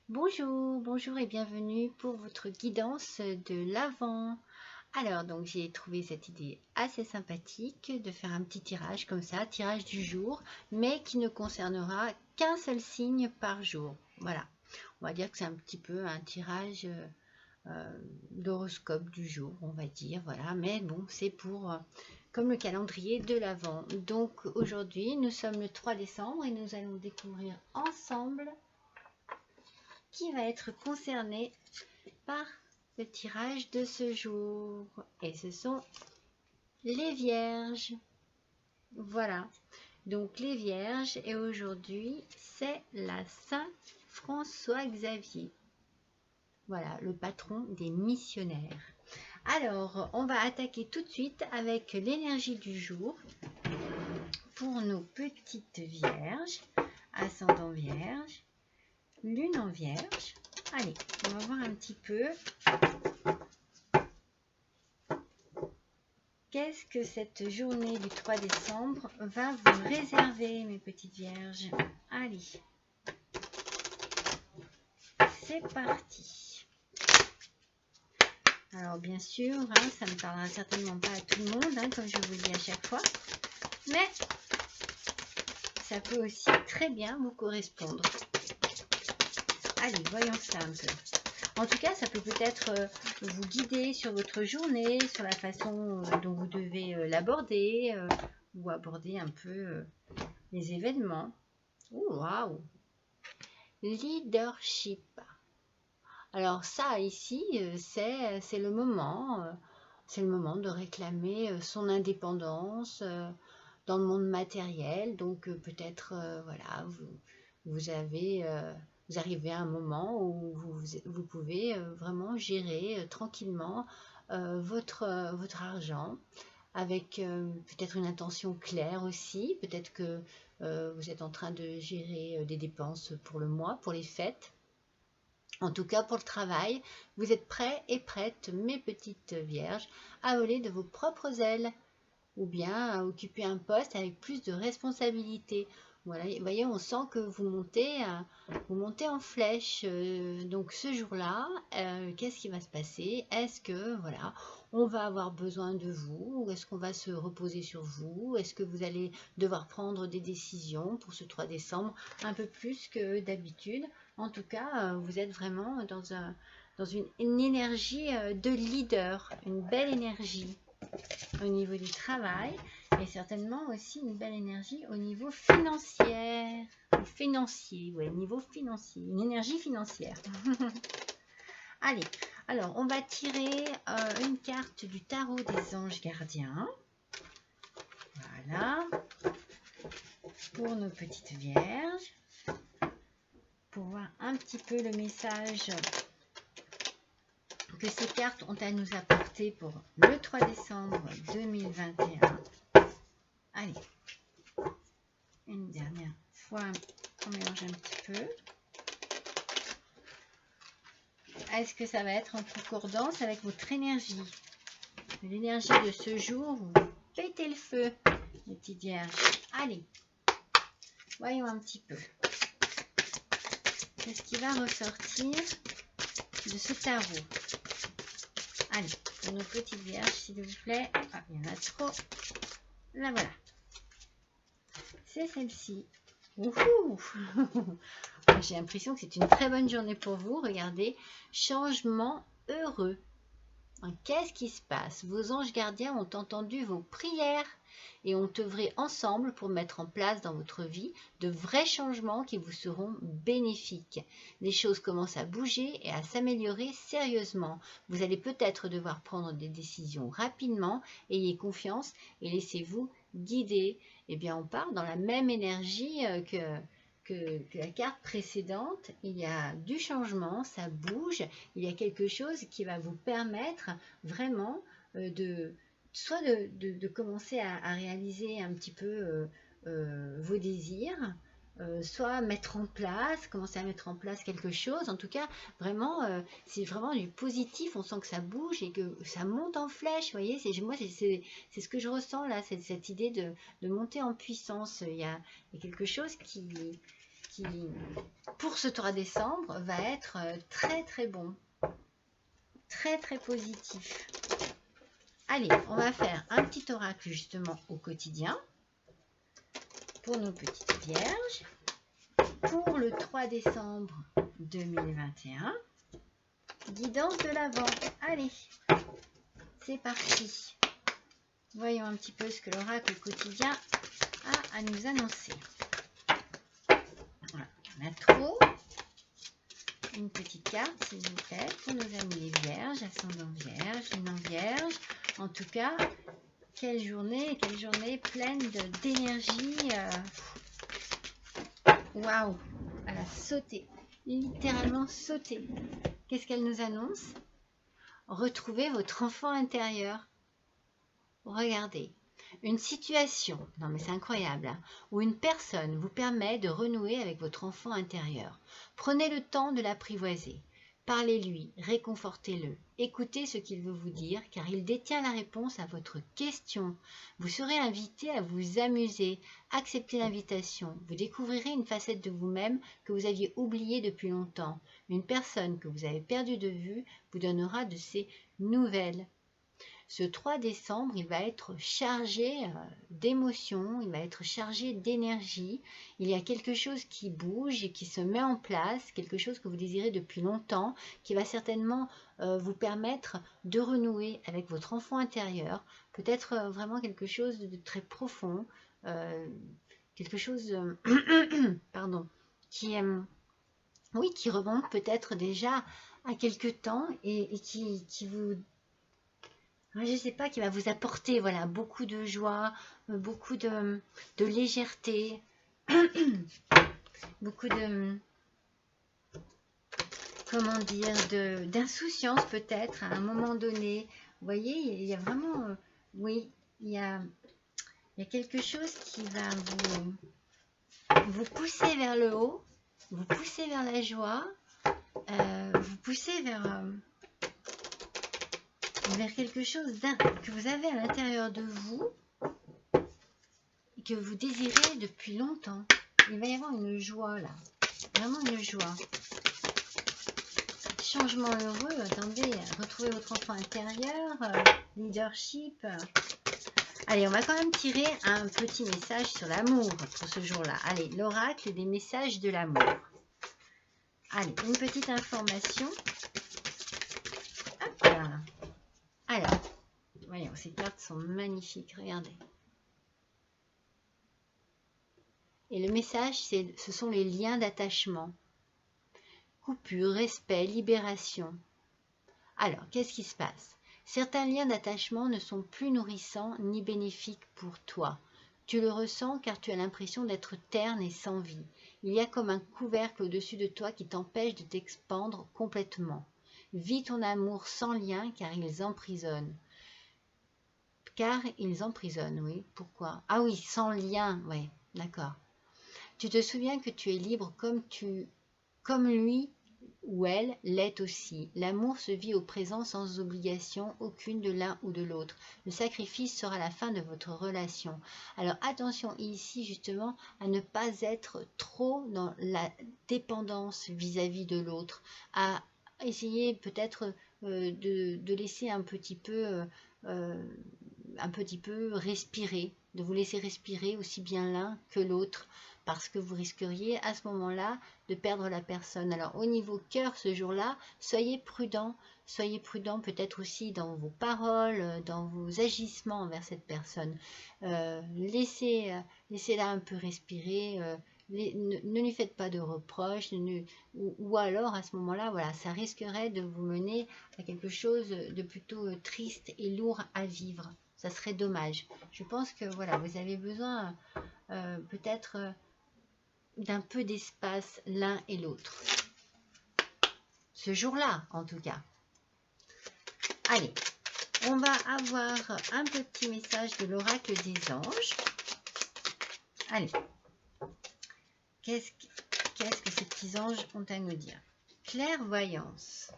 Bonjour, bonjour et bienvenue pour votre guidance de l'Avent. Alors, donc j'ai trouvé cette idée assez sympathique de faire un petit tirage comme ça, tirage du jour, mais qui ne concernera qu'un seul signe par jour. Voilà, on va dire que c'est un petit peu un tirage d'horoscope du jour, on va dire, voilà, mais bon, c'est pour comme le calendrier de l'Avent. Donc aujourd'hui, nous sommes le 3 décembre et nous allons découvrir ensemble qui va être concerné par le tirage de ce jour. Et ce sont les vierges. Voilà. Donc les vierges, et aujourd'hui, c'est la Saint François Xavier. Voilà, le patron des missionnaires. Alors, on va attaquer tout de suite avec l'énergie du jour pour nos petites vierges, ascendant vierge, lune en vierge. Allez, on va voir un petit peu qu'est-ce que cette journée du 3 décembre va vous réserver, mes petites vierges. Allez, c'est parti. Alors bien sûr, ça ne parlera certainement pas à tout le monde, comme je vous le dis à chaque fois, mais ça peut aussi très bien vous correspondre. Allez, voyons ça un peu. En tout cas, ça peut peut-être vous guider sur votre journée, sur la façon dont vous devez l'aborder, ou aborder un peu les événements. Waouh! Leadership. Alors ça, ici, c'est le moment. C'est le moment de réclamer son indépendance dans le monde matériel. Donc peut-être, voilà, vous arrivez à un moment où vous pouvez vraiment gérer tranquillement votre argent avec peut-être une intention claire aussi. Peut-être que vous êtes en train de gérer des dépenses pour le mois, pour les fêtes. En tout cas, pour le travail, vous êtes prêts et prêtes, mes petites vierges, à voler de vos propres ailes ou bien à occuper un poste avec plus de responsabilité. Voilà, vous voyez, on sent que vous montez en flèche. Donc ce jour-là, qu'est-ce qui va se passer? Est-ce que, voilà, on va avoir besoin de vous? Ou est-ce qu'on va se reposer sur vous? Est-ce que vous allez devoir prendre des décisions pour ce 3 décembre un peu plus que d'habitude? En tout cas, vous êtes vraiment dans une énergie de leader, une belle énergie au niveau du travail et certainement aussi une belle énergie au niveau financier, ouais, niveau financier, une énergie financière. Allez, alors on va tirer une carte du tarot des anges gardiens. Voilà, pour nos petites vierges, pour voir un petit peu le message que ces cartes ont à nous apporter pour le 3 décembre 2021. Allez, une dernière fois, on mélange un petit peu. Est-ce que ça va être en concordance avec votre énergie? L'énergie de ce jour, vous pétez le feu, les petites vierges. Allez, voyons un petit peu. Qu'est-ce qui va ressortir de ce tarot? Allez, pour nos petites vierges, s'il vous plaît. Ah, il y en a trop. Là, voilà. C'est celle-ci. Wouhou! J'ai l'impression que c'est une très bonne journée pour vous. Regardez, changement heureux. Qu'est-ce qui se passe? Vos anges gardiens ont entendu vos prières et ont œuvré ensemble pour mettre en place dans votre vie de vrais changements qui vous seront bénéfiques. Les choses commencent à bouger et à s'améliorer sérieusement. Vous allez peut-être devoir prendre des décisions rapidement. Ayez confiance et laissez-vous guider. Eh bien, on part dans la même énergie que la carte précédente. Il y a du changement, ça bouge, il y a quelque chose qui va vous permettre vraiment soit de commencer à réaliser un petit peu vos désirs, soit commencer à mettre en place quelque chose. En tout cas, vraiment, c'est vraiment du positif. On sent que ça bouge et que ça monte en flèche. Vous voyez, moi, c'est ce que je ressens là, cette idée de monter en puissance. Il y a quelque chose qui, pour ce 3 décembre, va être très très bon. Très très positif. Allez, on va faire un petit oracle justement au quotidien pour nos petites vierges. Pour le 3 décembre 2021, guidance de l'Avent. Allez, c'est parti. Voyons un petit peu ce que l'oracle quotidien a à nous annoncer. Voilà, il y en a trop. Une petite carte, s'il vous plaît, pour nos amis les vierges, ascendant vierge, non vierge. En tout cas, quelle journée pleine d'énergie. Waouh, elle a sauté, littéralement sauté. Qu'est-ce qu'elle nous annonce? Retrouvez votre enfant intérieur. Regardez, une situation, non mais c'est incroyable, hein, où une personne vous permet de renouer avec votre enfant intérieur. Prenez le temps de l'apprivoiser. Parlez-lui, réconfortez-le, écoutez ce qu'il veut vous dire car il détient la réponse à votre question. Vous serez invité à vous amuser, acceptez l'invitation. Vous découvrirez une facette de vous-même que vous aviez oubliée depuis longtemps. Une personne que vous avez perdue de vue vous donnera de ses nouvelles. Ce 3 décembre, il va être chargé d'émotions, il va être chargé d'énergie. Il y a quelque chose qui bouge et qui se met en place, quelque chose que vous désirez depuis longtemps, qui va certainement vous permettre de renouer avec votre enfant intérieur. Peut-être vraiment quelque chose de très profond, quelque chose pardon, qui remonte peut-être déjà à quelque temps et qui vous... Je ne sais pas, qui va vous apporter voilà, beaucoup de joie, beaucoup de légèreté, beaucoup de, comment dire, d'insouciance peut-être à un moment donné. Vous voyez, il y a vraiment, oui, il y a quelque chose qui va vous pousser vers le haut, vous pousser vers la joie, vous pousser vers quelque chose que vous avez à l'intérieur de vous et que vous désirez depuis longtemps. Il va y avoir une joie là, vraiment une joie. Changement heureux, attendez, retrouvez votre enfant intérieur, leadership. Allez, on va quand même tirer un petit message sur l'amour pour ce jour-là. Allez, l'oracle des messages de l'amour. Allez, une petite information. Hop là. Alors, voyons, ces cartes sont magnifiques, regardez. Et le message, ce sont les liens d'attachement. Coupure, respect, libération. Alors, qu'est-ce qui se passe? Certains liens d'attachement ne sont plus nourrissants ni bénéfiques pour toi. Tu le ressens car tu as l'impression d'être terne et sans vie. Il y a comme un couvercle au-dessus de toi qui t'empêche de t'expandre complètement. Vis ton amour sans lien car ils emprisonnent. Car ils emprisonnent, oui. Pourquoi? Ah oui, sans lien, oui, d'accord. Tu te souviens que tu es libre comme lui ou elle l'est aussi. L'amour se vit au présent sans obligation aucune de l'un ou de l'autre. Le sacrifice sera la fin de votre relation. Alors attention ici justement à ne pas être trop dans la dépendance vis-à-vis de l'autre, à essayer peut-être de laisser un petit peu respirer, de vous laisser respirer aussi bien l'un que l'autre, parce que vous risqueriez à ce moment-là de perdre la personne. Alors au niveau cœur ce jour-là, soyez prudent peut-être aussi dans vos paroles, dans vos agissements envers cette personne. Laissez-la un peu respirer, ne lui faites pas de reproches, ou alors à ce moment-là, voilà, ça risquerait de vous mener à quelque chose de plutôt triste et lourd à vivre. Ça serait dommage. Je pense que voilà, vous avez besoin peut-être d'un peu d'espace l'un et l'autre. Ce jour-là, en tout cas. Allez, on va avoir un petit message de l'oracle des anges. Allez. Qu'est-ce que ces petits anges ont à nous dire? Clairvoyance.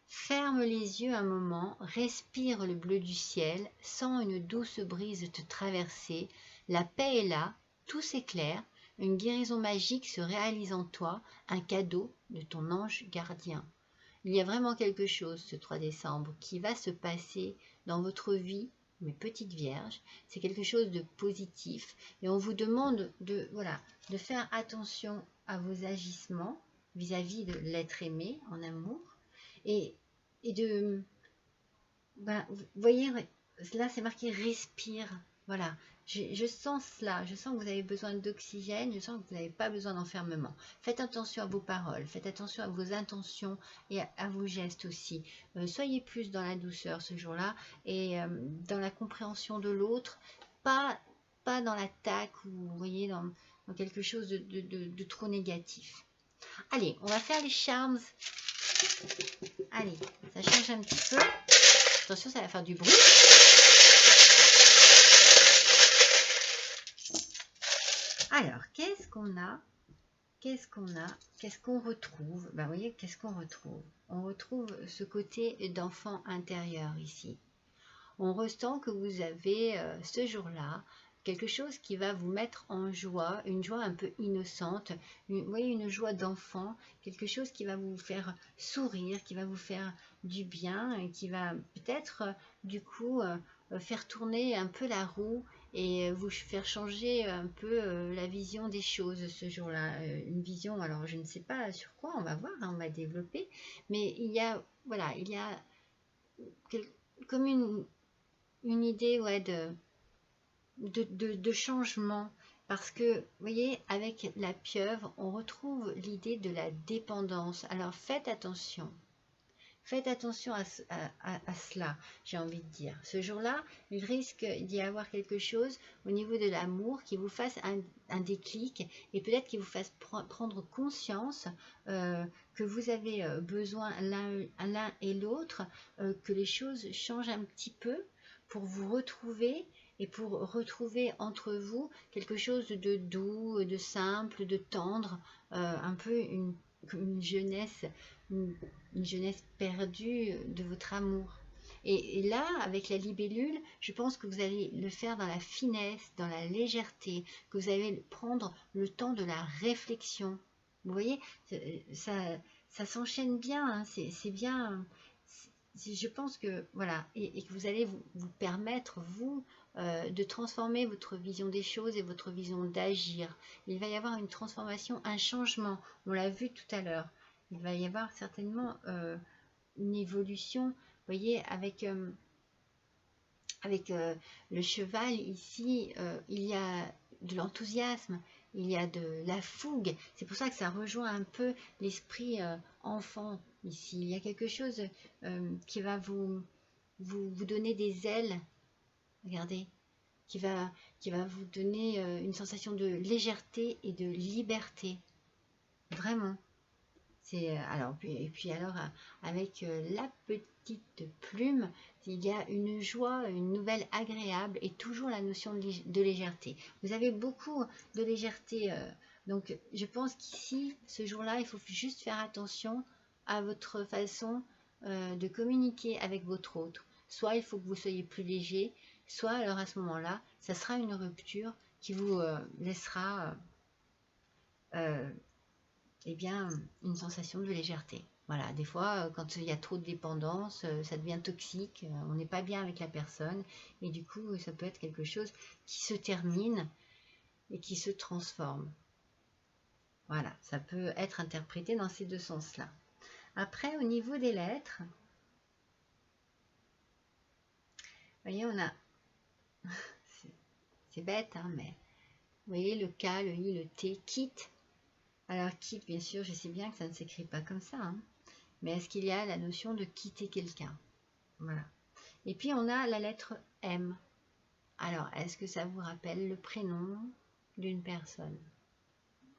Ferme les yeux un moment, respire le bleu du ciel, sens une douce brise te traverser. La paix est là, tout s'éclaire, Une guérison magique se réalise en toi, un cadeau de ton ange gardien. Il y a vraiment quelque chose, ce 3 décembre, qui va se passer dans votre vie, mes petites vierges. C'est quelque chose de positif. Et on vous demande de, voilà, de faire attention à vos agissements vis-à-vis de l'être aimé en amour. Et de... Ben, vous voyez, là c'est marqué respire. Voilà, je sens cela, je sens que vous avez besoin d'oxygène, je sens que vous n'avez pas besoin d'enfermement. Faites attention à vos paroles, faites attention à vos intentions et à vos gestes aussi. Soyez plus dans la douceur ce jour-là et dans la compréhension de l'autre, pas dans l'attaque ou vous voyez, dans quelque chose de trop négatif. Allez, on va faire les charms. Allez, ça change un petit peu. Attention, ça va faire du bruit. Alors, qu'est-ce qu'on a? Qu'est-ce qu'on a? Qu'est-ce qu'on retrouve? Ben, vous voyez, qu'est-ce qu'on retrouve? On retrouve ce côté d'enfant intérieur ici. On ressent que vous avez ce jour-là quelque chose qui va vous mettre en joie, une joie un peu innocente, vous voyez, une joie d'enfant, quelque chose qui va vous faire sourire, qui va vous faire du bien et qui va peut-être du coup faire tourner un peu la roue et vous faire changer un peu la vision des choses ce jour-là. Une vision, alors je ne sais pas sur quoi, on va voir, hein, on va développer, mais il y a, voilà, il y a comme une idée, ouais, de changement. Parce que, vous voyez, avec la pieuvre, on retrouve l'idée de la dépendance. Alors faites attention. Faites attention à cela, j'ai envie de dire. Ce jour-là, il risque d'y avoir quelque chose au niveau de l'amour qui vous fasse un déclic et peut-être qui vous fasse prendre conscience que vous avez besoin l'un et l'autre, que les choses changent un petit peu pour vous retrouver et pour retrouver entre vous quelque chose de doux, de simple, de tendre, un peu une jeunesse, une jeunesse perdue de votre amour. Et là, avec la libellule, je pense que vous allez le faire dans la finesse, dans la légèreté, que vous allez prendre le temps de la réflexion. Vous voyez, ça s'enchaîne bien, hein, c'est bien. Je pense que, voilà, et que vous allez vous permettre, vous, de transformer votre vision des choses et votre vision d'agir. Il va y avoir une transformation, un changement. On l'a vu tout à l'heure. Il va y avoir certainement une évolution, vous voyez, avec le cheval ici, il y a de l'enthousiasme, il y a de la fougue. C'est pour ça que ça rejoint un peu l'esprit enfant ici. Il y a quelque chose qui va vous donner des ailes, regardez, qui va vous donner une sensation de légèreté et de liberté. Vraiment. Alors, et puis alors, avec la petite plume, il y a une joie, une nouvelle agréable et toujours la notion de légèreté. Vous avez beaucoup de légèreté, donc je pense qu'ici, ce jour-là, il faut juste faire attention à votre façon de communiquer avec votre autre. Soit il faut que vous soyez plus léger, soit alors à ce moment-là, ça sera une rupture qui vous laissera eh bien, une sensation de légèreté. Voilà, des fois, quand il y a trop de dépendance, ça devient toxique, on n'est pas bien avec la personne, et du coup, ça peut être quelque chose qui se termine et qui se transforme. Voilà, ça peut être interprété dans ces deux sens-là. Après, au niveau des lettres, vous voyez, on a... c'est bête, hein, mais... Vous voyez, le K, le I, le T, quitte. Alors, quitte, bien sûr, je sais bien que ça ne s'écrit pas comme ça, hein. Mais est-ce qu'il y a la notion de quitter quelqu'un? Voilà. Et puis on a la lettre M. Alors, est-ce que ça vous rappelle le prénom d'une personne?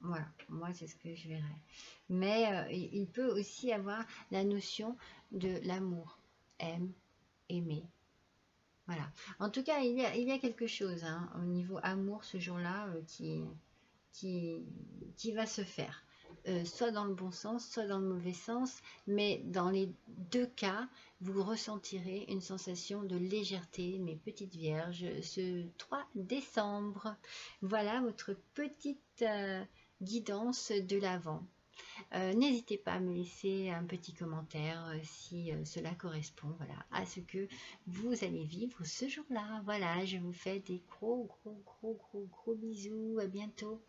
Voilà, moi c'est ce que je verrais. Mais il peut aussi avoir la notion de l'amour. M, aimer. Voilà. En tout cas, il y a quelque chose au niveau amour ce jour-là qui va se faire. soit dans le bon sens, soit dans le mauvais sens, mais dans les deux cas, vous ressentirez une sensation de légèreté, mes petites vierges, ce 3 décembre. Voilà votre petite guidance de l'Avent. N'hésitez pas à me laisser un petit commentaire si cela correspond, voilà, à ce que vous allez vivre ce jour-là. Voilà, je vous fais des gros bisous. À bientôt.